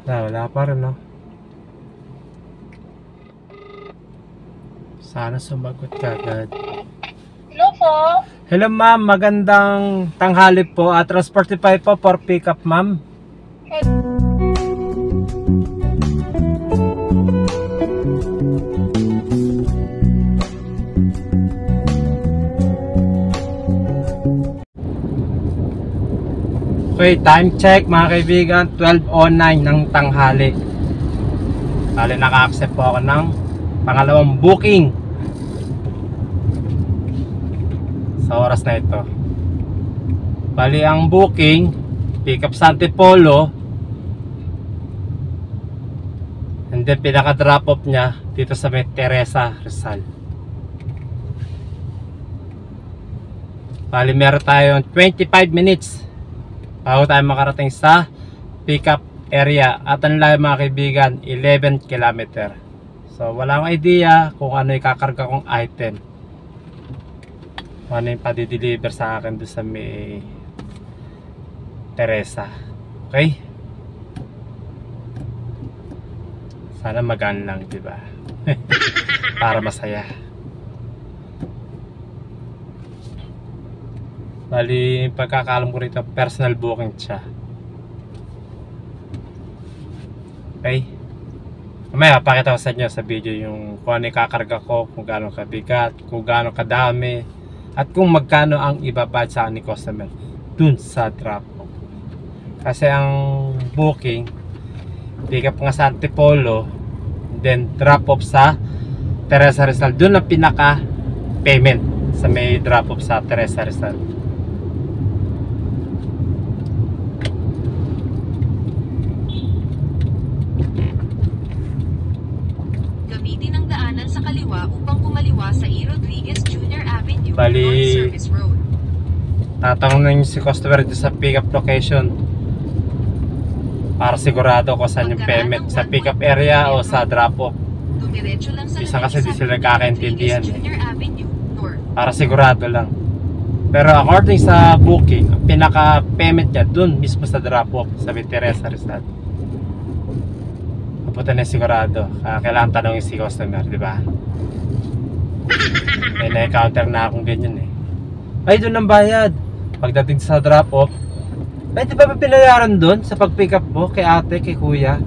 Wala pa rin, no? Sana sumagot ka agad. Hello po. Hello ma'am, magandang tanghali po. Transportify po for pick up ma'am. Okay, time check mga kaibigan, 12:09 ng tanghali. Bali naka-accept po ako ng pangalawang booking sa oras na ito. Bali ang booking, pick up sa Antipolo, and then pinaka drop off niya dito sa may Teresa, Rizal. Bali meron tayong 25 minutes bago tayo makarating sa pick up area. At ang layo mga kaibigan, 11 km. So wala akong idea kung ano ikakarga kong item, ano yung padi-deliver sa akin doon sa may Teresa. Okay? Sana magaan lang, diba? Para masaya. Bali, pagkakalam ko rito, personal booking siya. Okay? Mamaya, pakita ko sa inyo sa video yung kung ano ikakarga ko, kung gaano kabigat, kung gaano kadami, at kung magkano ang ibabad sa ni customer dun sa drop off. Kasi ang booking, pick up nga sa Antipolo, then drop off sa Teresa Rizal. Dun ang pinaka payment sa may drop off sa Teresa Rizal. Gamitin ang daanan sa kaliwa upang kumaliwa sa E. Rodriguez Jr. Avenue, Bali, North Service Road. tatanungin si customer dito sa pick up location para sigurado ko saan yung payment, sa pick up area o sa drop off. Dumiretso lang sa Isa kasi di Lanisa, sila nagkakaintindihan Rodriguez Jr. Avenue, North. para sigurado lang. Pero according sa booking, ang pinaka payment niya dun mismo sa drop off sa may Teresa Rizal. Kaputa na sigurado. Kailangan tanongin si customer, di ba? May na-encounter na akong ganyan eh. Ay, doon ang bayad. Pagdating sa drop off, ay di ba pinayaran doon sa pag-pick up mo kay ate, kay kuya?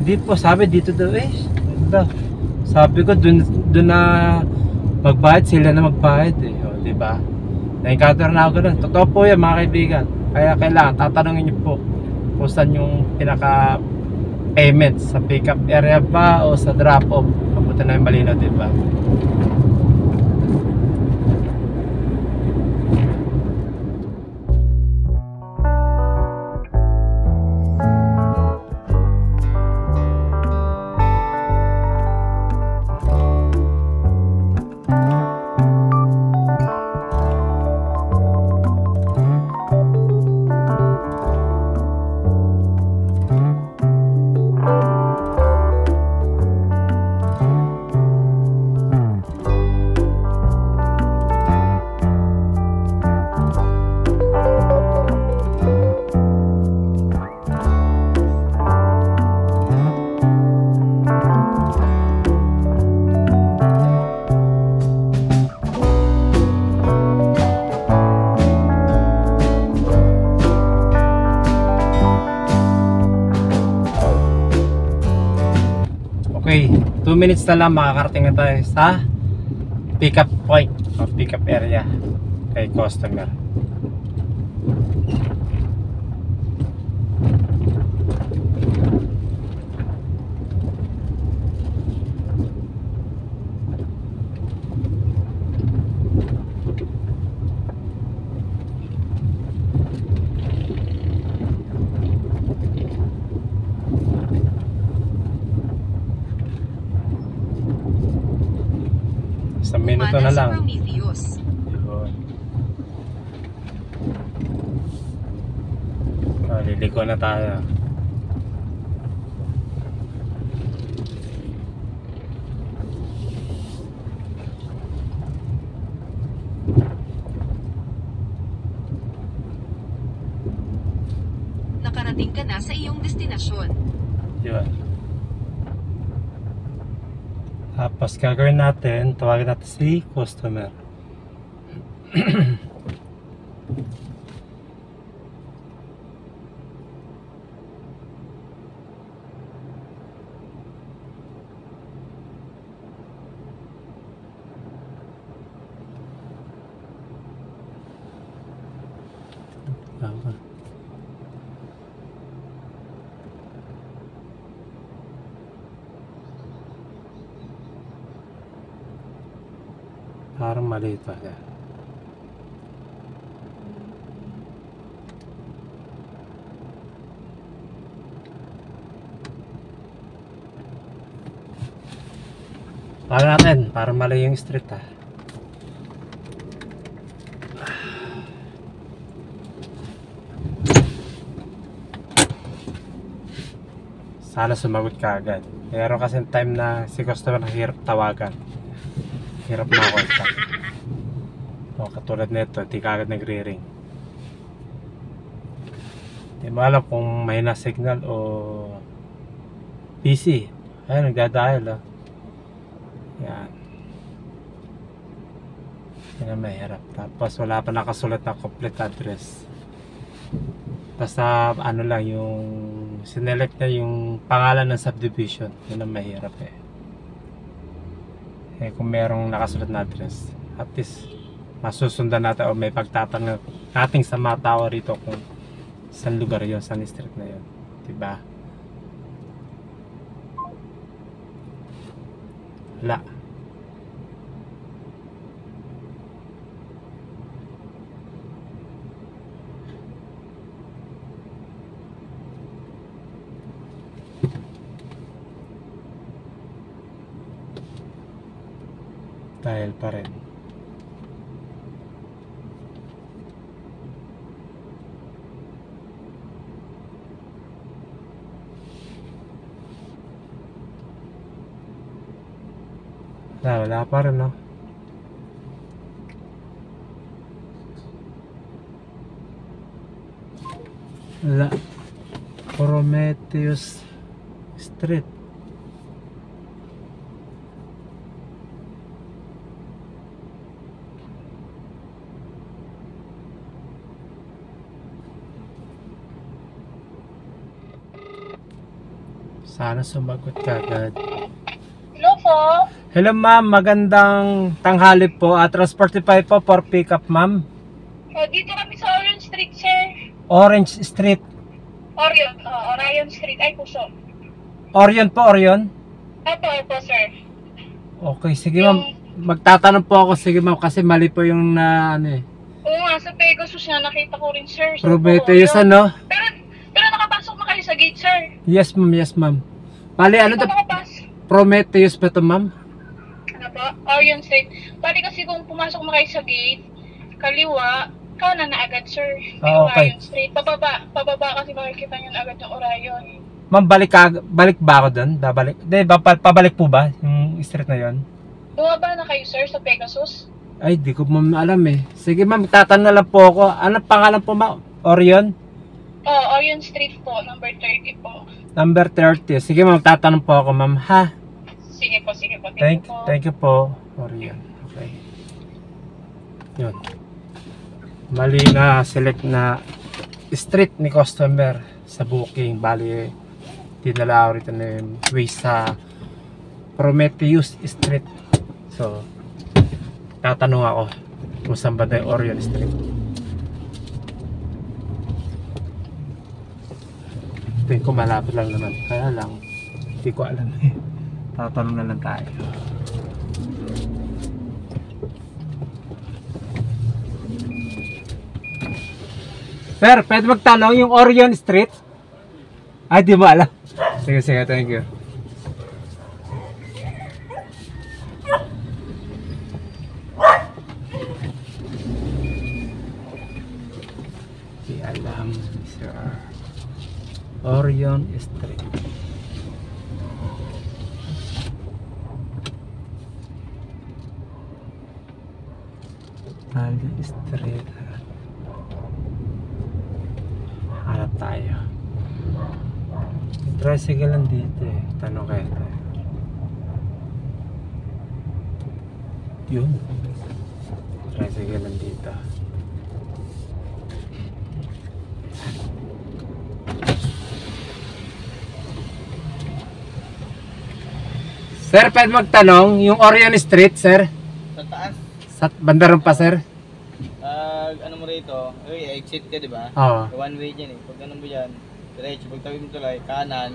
Hindi po, sabi dito daw eh. Diba? Sabi ko doon na magbayad, sila na magbayad eh. O, di ba? Na-encounter na ako ganun. Totoo po yan mga kaibigan. Kaya kailangan tatanungin niyo po kung saan yung pinaka payment, sa pick up area ba o sa drop off. Kaputa na yung malinaw, di ba? Okay, 2 minutes na lang makakarating na tayo sa pick up point o pick up area kay customer. Isang minuto na Umana sa lang. Prometheus. Yun. Liliko na tayo. nakarating ka na sa iyong destinasyon. Yun. Tapos gagawin natin, tawagin natin si customer. Tama. Parang mali ito. Para natin, parang mali yung street ha. Sana sumagot ka agad. Meron kasi time na si customer na hirap tawagan. Hirap makontak. O katulad nito, di ka agad nagre-ring. Di mo alam kung may na signal o busy. Ayun, nagdadial oh. Yan. Yan ang mahirap. Tapos wala pa nakasulat na complete address. Basta ano lang yung sinelect na yung pangalan ng subdivision. Yun ang mahirap eh. Eh kung merong nakasulat na address, at least masusundan natin o may pagtatanong nating sa mga tao rito kung saan lugar yun, saan street na yun. Diba? Wala. Dahil pa rin. Wala pa rin no. Wala. Prometheus Street. Sana sumagot ka agad. Hello po. Hello ma'am, magandang tanghali po. Transportify po for pick up ma'am. Dito kami sa Orion Street, sir. Orange Street. Orion Street. Ay, puso. Orion po, Orion. Opo, sir. Okay, sige ma'am. Magtatanong po ako, sige ma'am, kasi mali po yung ano eh. Oo nga, sa Pegasus na nakita ko rin, sir. So, Prometheus Orion. ano? Pero nakapasok na kayo sa gate, sir. Yes ma'am, yes ma'am. Bali, ano to? Prometheus pa to ma'am? Ano po? Orion Street. Bali kasi kung pumasok na kayo sa gate, kaliwa, kanan na agad, sir. Ah, okay. Orion Street. Pababa kasi makikita nyo na agad yung Orion. Ma'am, balik ba ako doon? Babalik? Hindi, pabalik po ba yung street na yon? Bumaba na kayo, sir, sa Pegasus? Ay, di ko ma'am alam eh. Sige ma'am, tatanong na lang po ako. Anong pangalan po ma'am? Orion? Orion Street po, number 30 po. Number 30. Sige ma'am, tatanong po ako ma'am, ha? Sige po. Thank you po, Orion. Okay. Yun. Mali na select na street ni customer sa booking. Bali, dinala ako rito na yung way sa Prometheus Street. So, tatanong ako kung saan ba tayo Orion Street. Tingin ko malapit lang naman. Kaya lang, hindi ko alam eh. Tatanong na lang tayo. Sir, pwede magtanong yung Orion Street? Ay, di mo alam. Sige, thank you. Di alam, sir. Orion Street. Orion Street. Hanap tayo. May tricycle lang dito eh. Tanong kayo ito. Yun. Tricycle lang dito. Sir, pwede magtanong, yung Orion Street, sir? Sa taas, Sa bandaran pa, sir? ano mo rito, exit ka, di ba? Oo. One way dyan eh. Pag ano mo dyan, diretso, pag tawid mo tulay, kanan,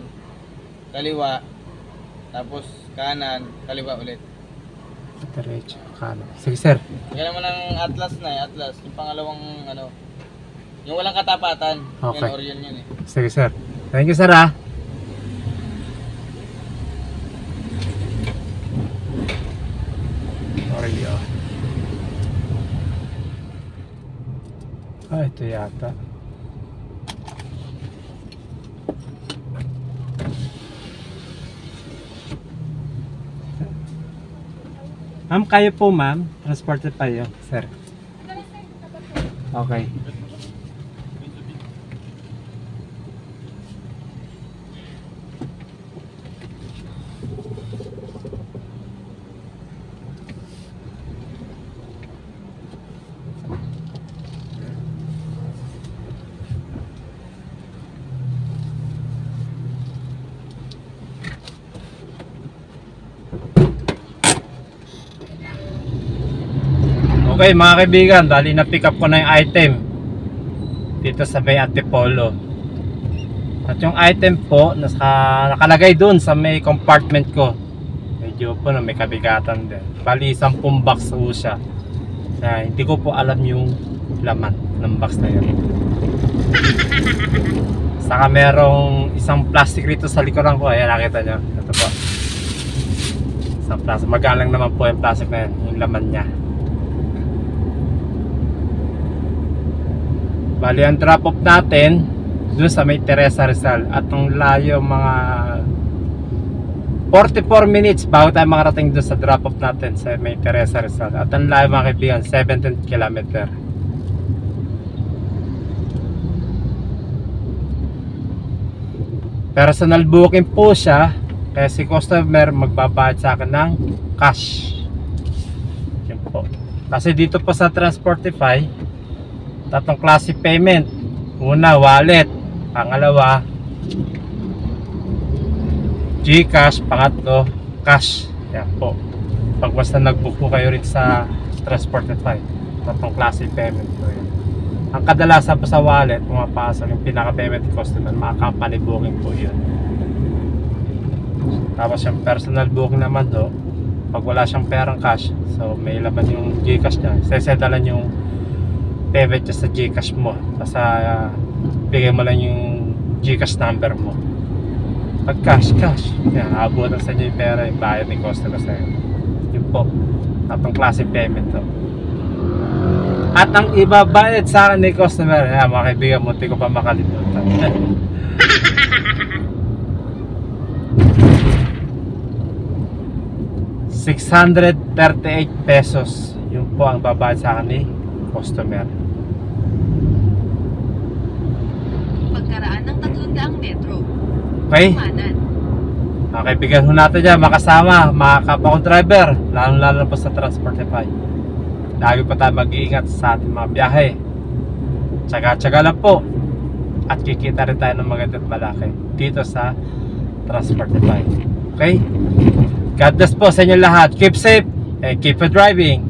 kaliwa, tapos kanan, kaliwa ulit. Diretso, kanan. Sige, sir. Yan naman ang Atlas na eh, Atlas. Yung pangalawang ano, yung walang katapatan. Okay. Yan, Orion yun eh. Sige, sir. Thank you, sir, ah. Orion. Ah, ito yata. Ma'am, kayo po, ma'am. Transported pa yun, sir. Okay. Okay mga kaibigan, dali na pick up ko na yung item dito sa may Antipolo. At yung item po nakalagay dun sa may compartment ko. Medyo po na may kabigatan din. Bali 10 box po siya. Hindi ko po alam yung laman ng box na yun. Saka merong isang plastic rito sa likuran ko. Ayan, nakita nyo. Ito po. Isang plastic. Magalang naman po yung plastic na yun. Yung laman nya. Bali ang drop off natin dun sa may Teresa Rizal at ang layo mga 44 minutes bago tayo makarating dun sa drop off natin sa may Teresa Rizal at ang layo mga kaibigan 17 km. Personal booking po siya kaya si customer magbabayad sa akin ng cash. Yun po. Kasi dito po sa Transportify tatlong klase payment. Una, wallet. Pangalawa, GCash. Pangatlo, cash. Yan po. Pag basta nag-book po kayo rin sa Transportify, tatlong klase payment po yan. Ang kadalasan po sa wallet, pumapasok yung pinaka-payment customer, mga company booking po yun. Tapos yung personal booking naman do, pag wala siyang perang cash, so may laban yung GCash niya, sesetalan yung payment sa GCash mo. Basta bigay mo lang yung GCash number mo. Pag cash, yan, abutan sa inyo yung pera, yung bayad ni customer sa'yo. Yun po, tatong klase payment to. At ang ibabayad sa akin ni customer, yan mga kaibigan, munti ko pa makalimutan. ₱638 pesos. Yun po ang babayad sa akin ni customer. Pagkaraan ng 300 metro. Okay? Kumanan. Mga kaibigan ho natin dyan, makasama, mga kapwa kong driver, lalo po sa Transportify. Lagi pa tayo mag-iingat sa ating mga biyahe. Tsaga-tsaga lang po. At kikita rin tayo ng magandang malaki dito sa Transportify. Okay? God bless po sa inyo lahat. Keep safe and keep driving.